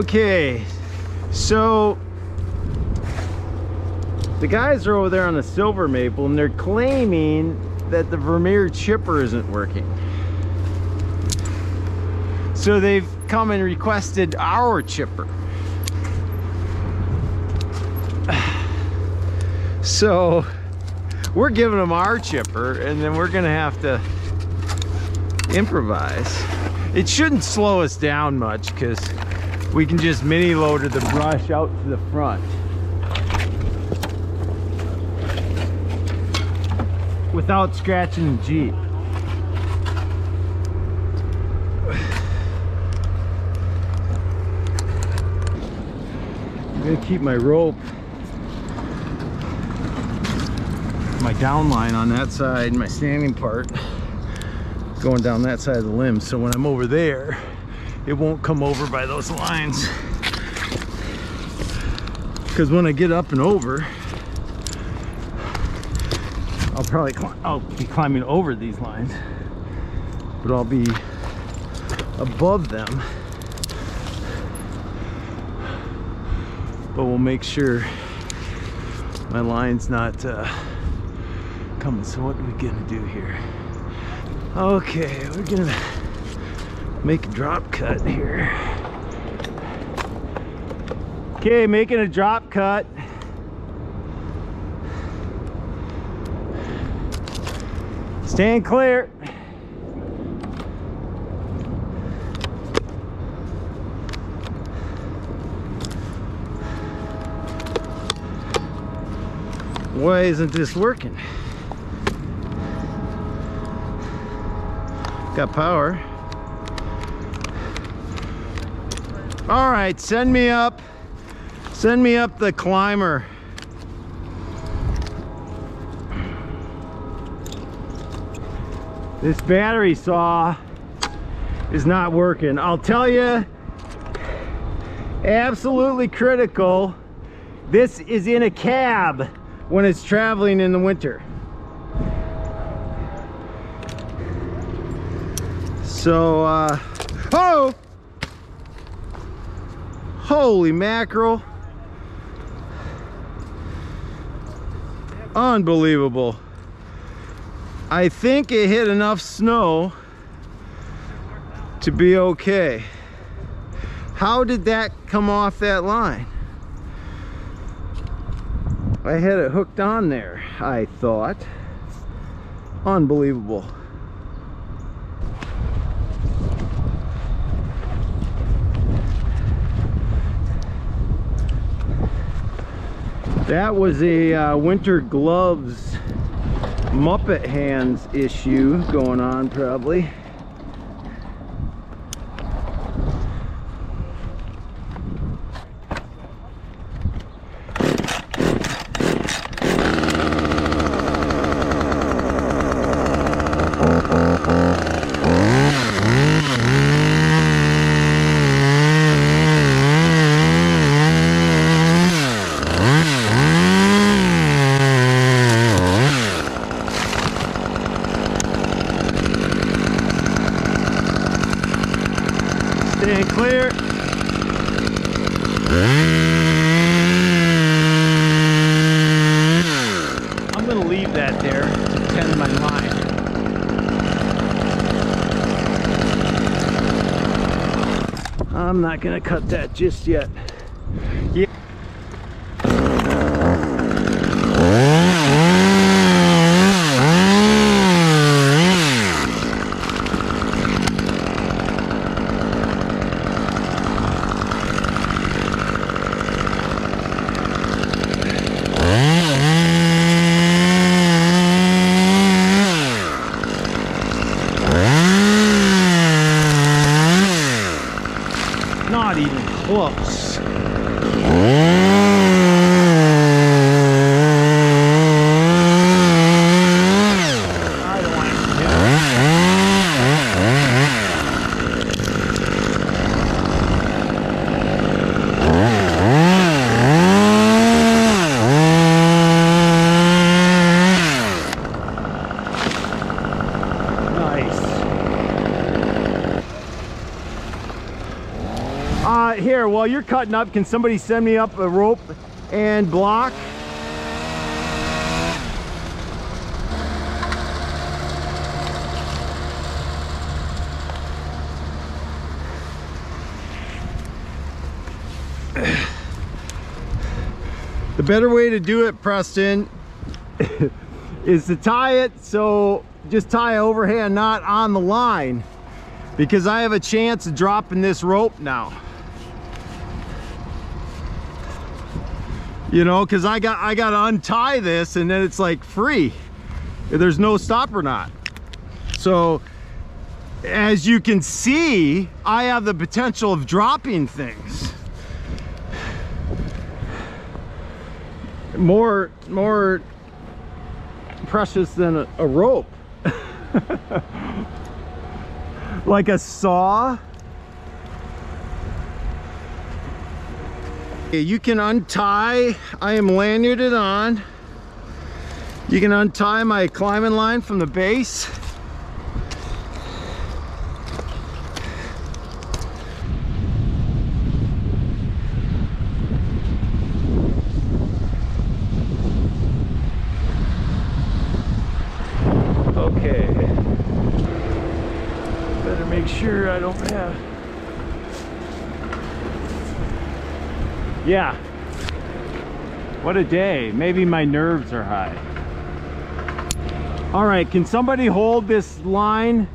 Okay, so the guys are over there on the silver maple and they're claiming that the Vermeer chipper isn't working. So they've come and requested our chipper. So we're giving them our chipper and then we're gonna have to improvise. It shouldn't slow us down much because we can just mini load the brush out to the front without scratching the Jeep. I'm gonna keep my rope, my down line on that side, my standing part going down that side of the limb, so when I'm over there it won't come over by those lines, because when I get up and over I'll be climbing over these lines, but I'll be above them. But we'll make sure my line's not coming. So what are we gonna do here? Okay, we're gonna make a drop cut here. Okay, making a drop cut. Stand clear. Why isn't this working? Got power. All right, send me up the climber. This battery saw is not working. I'll tell you, absolutely critical. This is in a cab when it's traveling in the winter. So, oh! Holy mackerel. Unbelievable. I think it hit enough snow to be okay. How did that come off that line? I had it hooked on there, I thought. Unbelievable. That was a winter gloves Muppet hands issue going on probably. Stand clear. I'm going to leave that there to tend my line. I'm not going to cut that just yet. Yeah. Not even close. I don't want to hit Here, while you're cutting up, can somebody send me up a rope and block? The better way to do it, Preston, is to tie it, so just tie an overhand knot on the line, because I have a chance of dropping this rope now. You know, because I got to untie this and then it's like free. There's no stopper knot. So as you can see, I have the potential of dropping things. More precious than a rope. Like a saw. You can untie, I am lanyarded on. You can untie my climbing line from the base. Okay. Better make sure I don't have... Yeah. What a day. Maybe my nerves are high. All right, can somebody hold this line?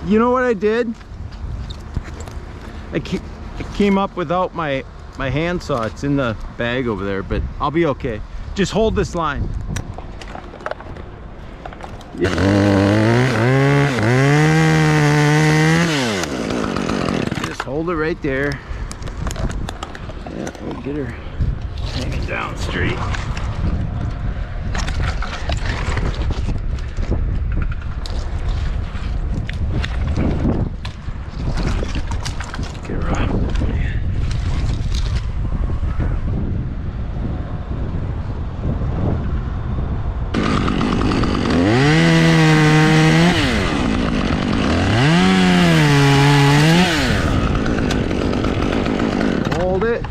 You know what I did? I came up without my handsaw. It's in the bag over there, but I'll be okay. Just hold this line. Yeah. Just hold it right there. Yeah, we'll get her hanging down straight. Get her off. Hold it.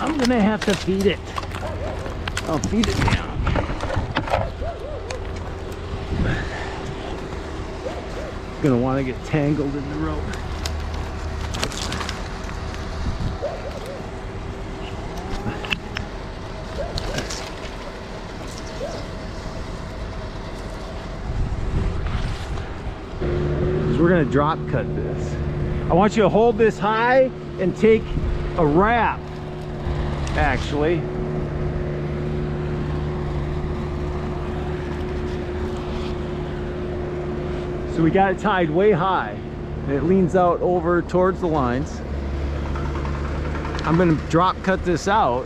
I'm gonna have to feed it. I'll feed it down. Gonna want to get tangled in the rope. We're gonna drop cut this. I want you to hold this high and take a wrap, actually. So we got it tied way high and it leans out over towards the lines. I'm gonna drop cut this out.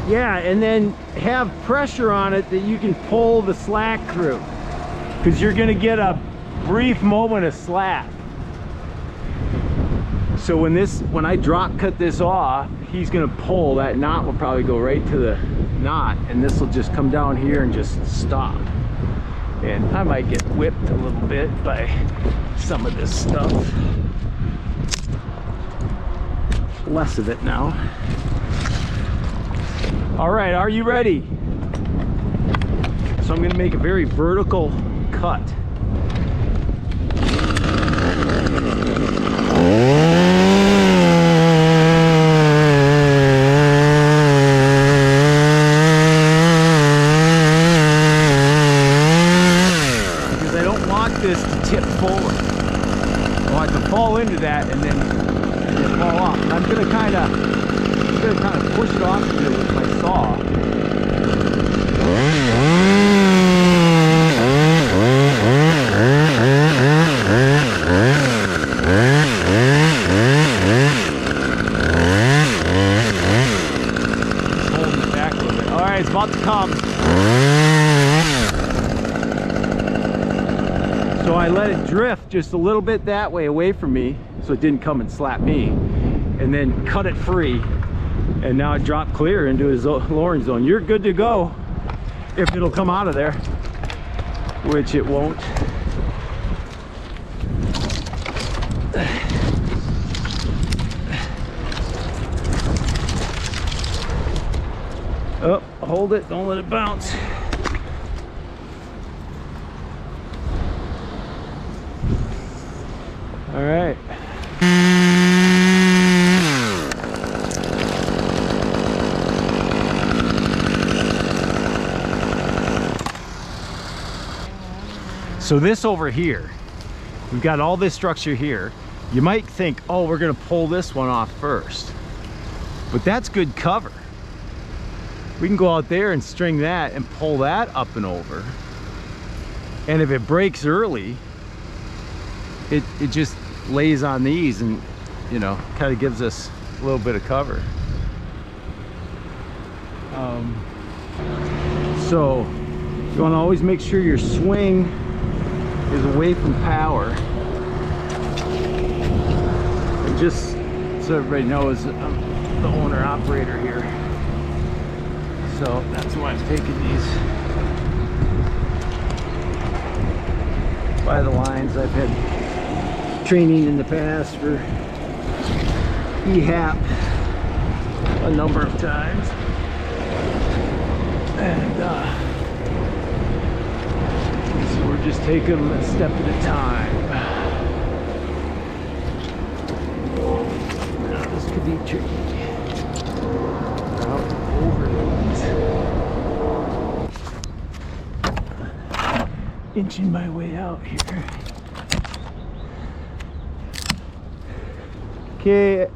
Yeah, and then have pressure on it that you can pull the slack through, because you're gonna get a brief moment of slack. So when I drop cut this off, he's gonna pull. That knot will probably go right to the knot, and this will just come down here and just stop. And I might get whipped a little bit by some of this stuff. Less of it now. All right, are you ready? So I'm gonna make a very vertical cut. Because I don't want this to tip forward. I want it to fall into that and then fall off. And I'm gonna kind of push it off here with my saw. It's about to come. So I let it drift just a little bit that way away from me so it didn't come and slap me, and then cut it free, and now it dropped clear into his lowering zone. You're good to go if it'll come out of there, which it won't. Oh, hold it, don't let it bounce. All right. So this over here, we've got all this structure here. You might think, oh, we're gonna pull this one off first, but that's good cover. We can go out there and string that and pull that up and over. And if it breaks early, it just lays on these and, you know, kind of gives us a little bit of cover. So you want to always make sure your swing is away from power. And just so everybody knows, I'm the owner operator here. So that's why I'm taking these by the lines. I've had training in the past for EHAP a number of times, and so we're just taking them a step at a time. Now this could be tricky. Inching my way out here. Okay,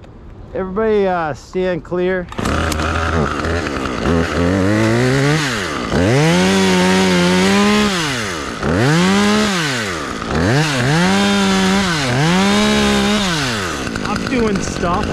everybody stand clear. I'm doing stuff.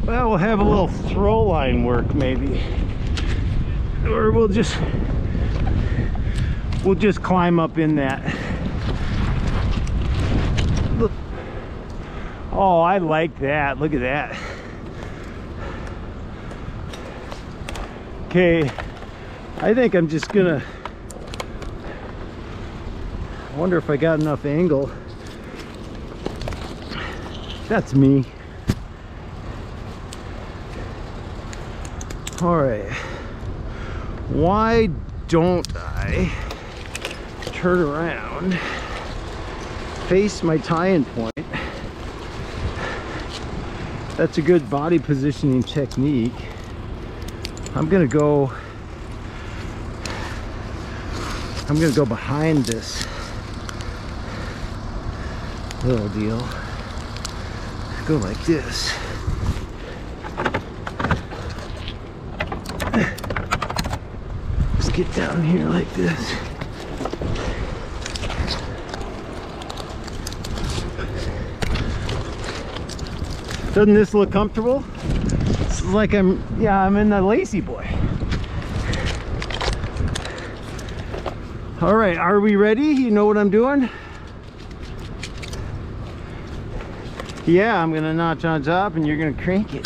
Well, we'll have a little throw line work maybe, or we'll just climb up in that. Look. Oh, I like that. Look at that. Okay, I think I'm just gonna, I wonder if I got enough angle. That's me. All right, why don't I turn around, face my tie-in point? That's a good body positioning technique. I'm gonna go behind this little deal. Go like this. Just get down here like this. Doesn't this look comfortable? It's like I'm in the lazy boy. All right, are we ready? You know what I'm doing? Yeah, I'm gonna notch on top and you're gonna crank it.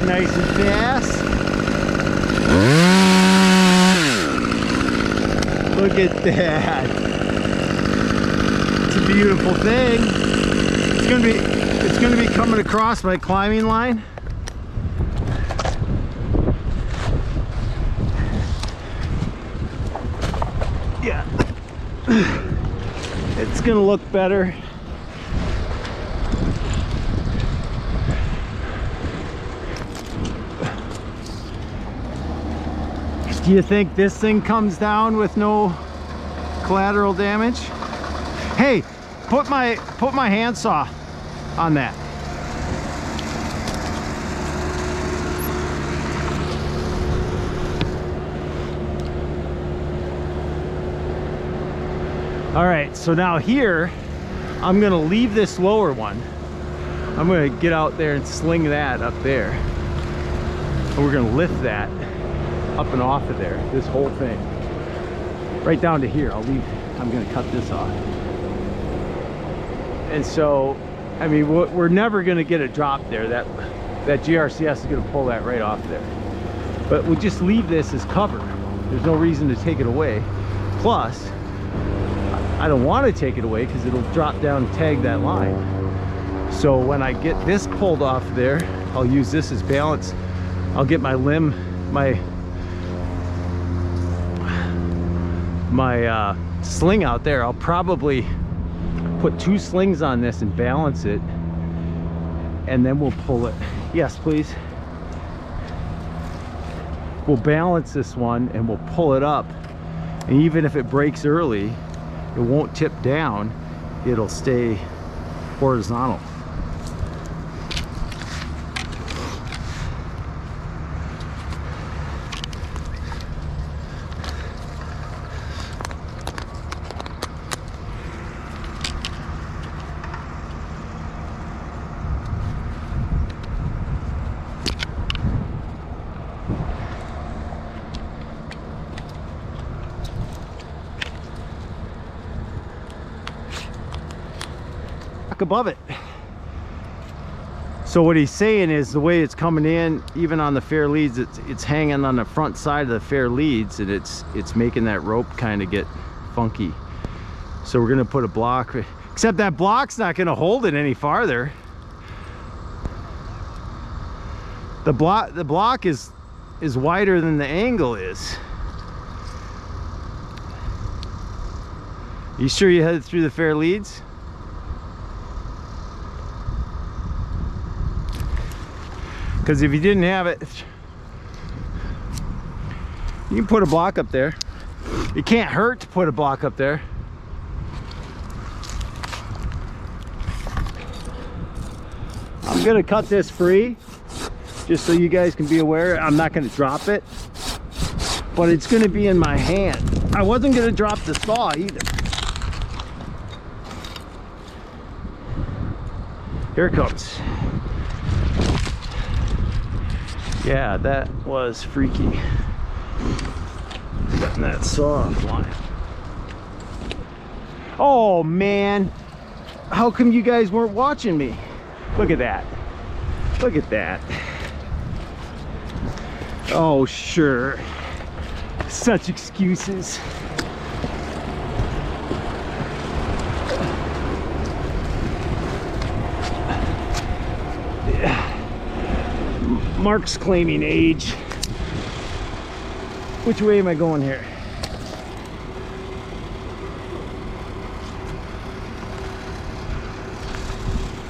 Nice and fast. Look at that. It's a beautiful thing. It's it's gonna be coming across my climbing line. Yeah. It's gonna look better. Do you think this thing comes down with no collateral damage? Hey, put my handsaw on that. All right, so now here, I'm gonna leave this lower one. I'm gonna get out there and sling that up there. And we're gonna lift that up and off of there, this whole thing. Right down to here, I'm gonna cut this off. And so, I mean, we're never gonna get a drop there. That GRCS is gonna pull that right off there. But we'll just leave this as cover. There's no reason to take it away. Plus, I don't want to take it away because it'll drop down and tag that line. So when I get this pulled off there, I'll use this as balance. I'll get my limb, my sling out there. I'll probably put 2 slings on this and balance it, and then we'll pull it. Yes, please. We'll balance this one and we'll pull it up, and even if it breaks early, it won't tip down, it'll stay horizontal. Above it. So what he's saying is the way it's coming in, even on the fair leads, it's hanging on the front side of the fair leads, and it's making that rope kind of get funky. So we're gonna put a block, except that block's not gonna hold it any farther. The block is wider than the angle is. You sure you headed through the fair leads? Because if you didn't have it, you can put a block up there. It can't hurt to put a block up there. I'm gonna cut this free, just so you guys can be aware. I'm not gonna drop it, but it's gonna be in my hand. I wasn't gonna drop the saw either. Here it comes. Yeah, that was freaky. Getting that saw flying. Oh man, how come you guys weren't watching me? Look at that. Look at that. Oh sure. Such excuses. Mark's claiming age. Which way am I going here?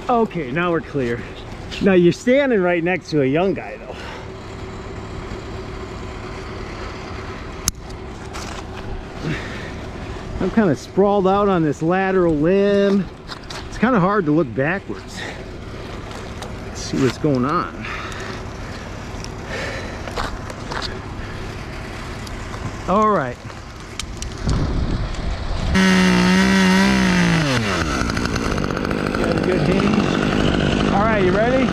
Okay, now we're clear. Now you're standing right next to a young guy though. I'm kind of sprawled out on this lateral limb. It's kind of hard to look backwards. Let's see what's going on. All right. Got a good hinge. All right, you ready?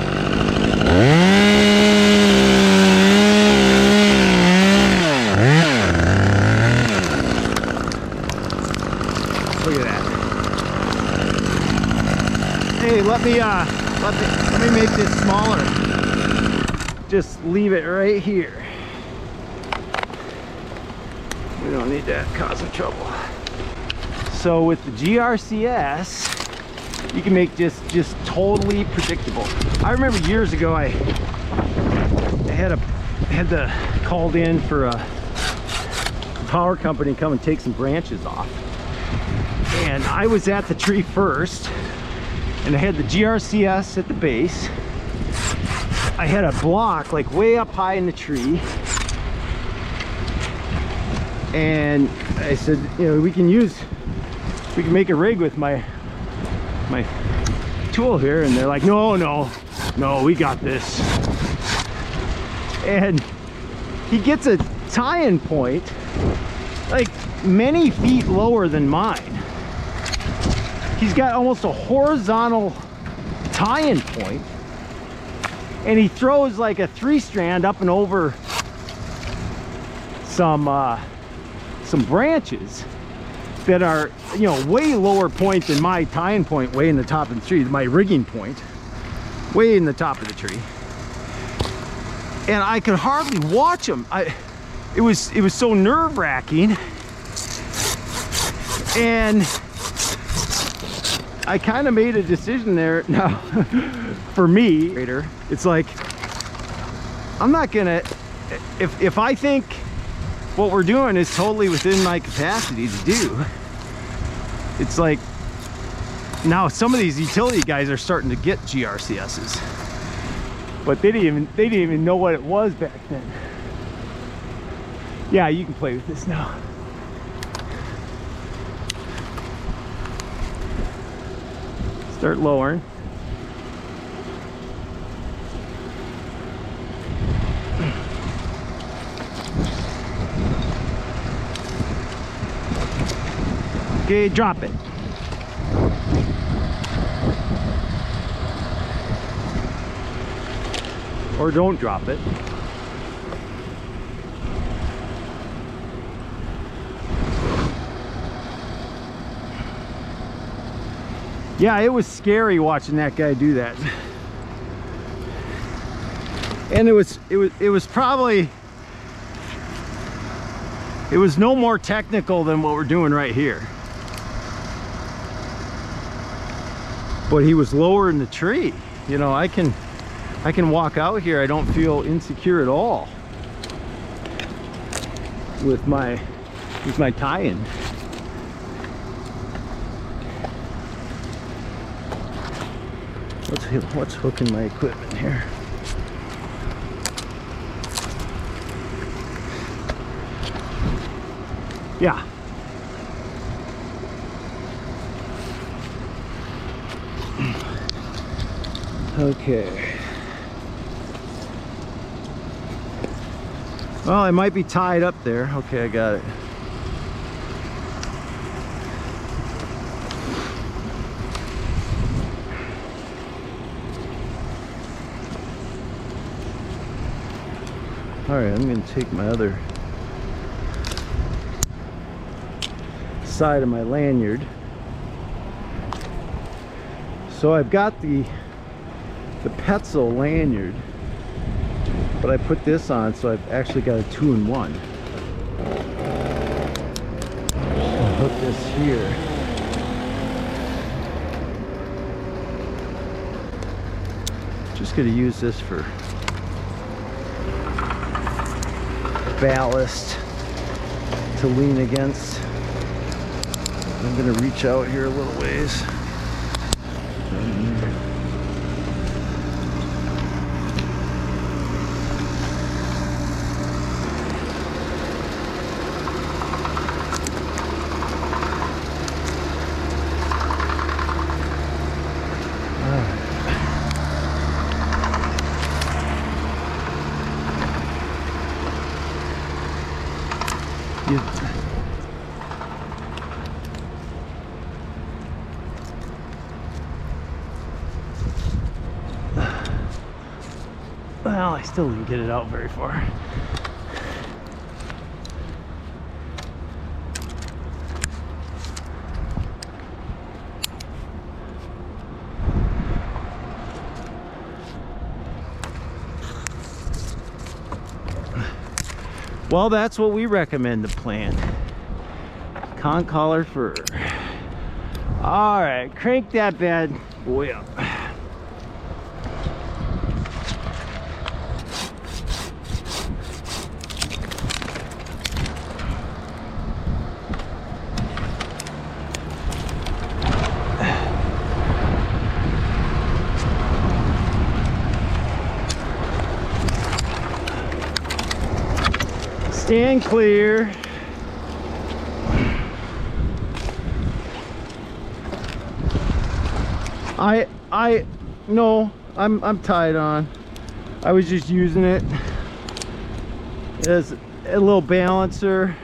Look at that. Hey, let me make this smaller. Just leave it right here. We don't need that causing trouble. So with the GRCS, you can make just totally predictable. I remember years ago I had called in for a power company to come and take some branches off, and I was at the tree first, and I had the GRCS at the base. I had a block like way up high in the tree, and I said, you know, we can make a rig with my tool here, and they're like, no, we got this. And he gets a tie-in point like many feet lower than mine. He's got almost a horizontal tie-in point, and he throws like a 3-strand up and over some branches that are, you know, way lower point than my tie-in point, way in the top of the tree, my rigging point, way in the top of the tree. And I could hardly watch him. It was so nerve-wracking, and I kind of made a decision there. Now, for me, it's like, I'm not gonna, if I think what we're doing is totally within my capacity to do, it's like, now some of these utility guys are starting to get GRCSs, but they didn't even know what it was back then. Yeah, you can play with this now. Start lowering. Okay, drop it. Or don't drop it. Yeah, it was scary watching that guy do that. And it was probably, it was no more technical than what we're doing right here. But he was lower in the tree. You know, I can walk out here. I don't feel insecure at all with my tie-in. What's hooking my equipment here? Yeah. Okay. Well, I might be tied up there. Okay, I got it. All right, I'm going to take my other side of my lanyard. So I've got the Petzl lanyard, but I put this on, so I've actually got a 2-in-1. I'll hook this here. Just going to use this for ballast to lean against. I'm going to reach out here a little ways. Well, I still didn't get it out very far. Well, that's what we recommend to plant. Con collar fir. All right, crank that bad boy up. Stand clear. No, I'm tied on. I was just using it as a little balancer,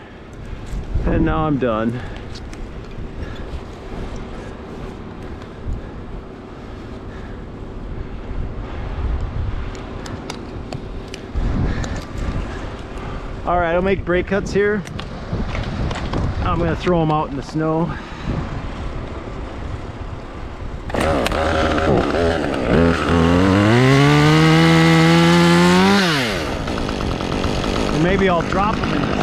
and now I'm done. All right, I'll make brake cuts here. I'm gonna throw them out in the snow. And maybe I'll drop them in the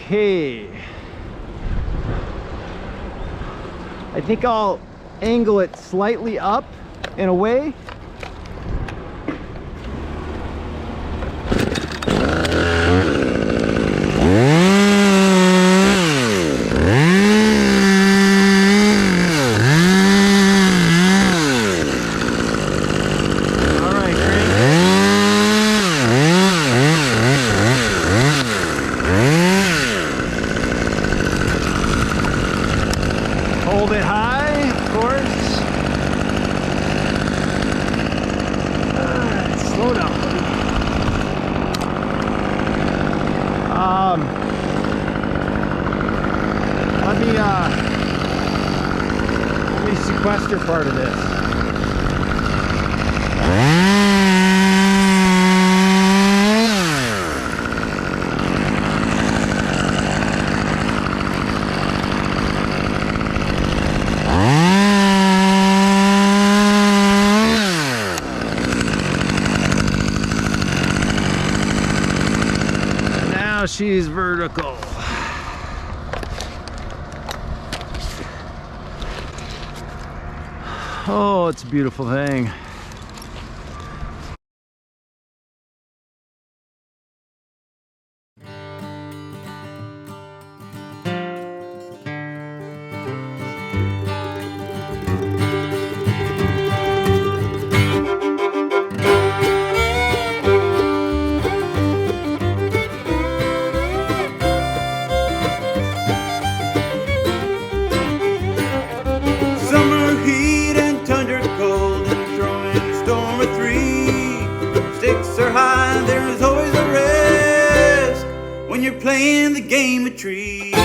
Okay, I think I'll angle it slightly up and away. Hold it high, of course. Slow down, buddy. Let me sequester part of this. Now she's vertical. Oh, it's a beautiful thing. Playing the game of trees.